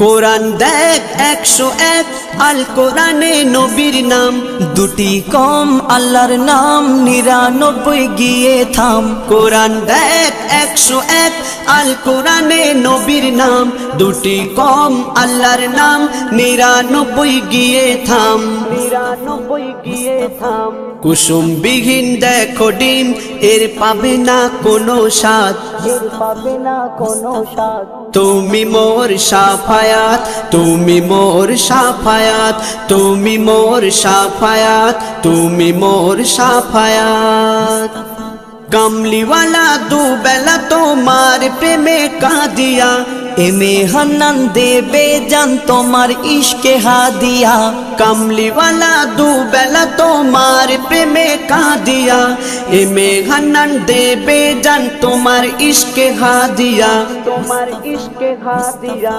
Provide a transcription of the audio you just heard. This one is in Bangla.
কোরআন দেখ 101 আল কোরআনে নবীর নাম, দুটি কম আল্লাহর নাম 99 গিয়ে থাম। কোরআন দেখ 101 আল কোরআনে নবীর নাম, দুটি কম আল্লাহর নাম 99 গিয়ে থাম। 99 গিয়ে থাম। কুসুম বিহীন দেখো ডিম, এর পাবে না কোনো স্বাদ, এর পাবে না কোনো স্বাদ। তুমি মোর শাফায়াত, তুমি মোর শাফায়াত, তুমি মোর শাফায়াত, তুমি মোর শাফায়াত। কামলিওয়ালা দুবেলা তোমার প্রেমে কাঁদিয়া, এমে হান্নান দেবে জান তোমার ইশকে হাদিয়া। কামলিওয়ালা দুবেলা তোমার প্রেমে কাঁদিয়া, এমে হান্নান দেবে জান তোমার ইশকে হাদিয়া, তোমার ইশকে হাদিয়া।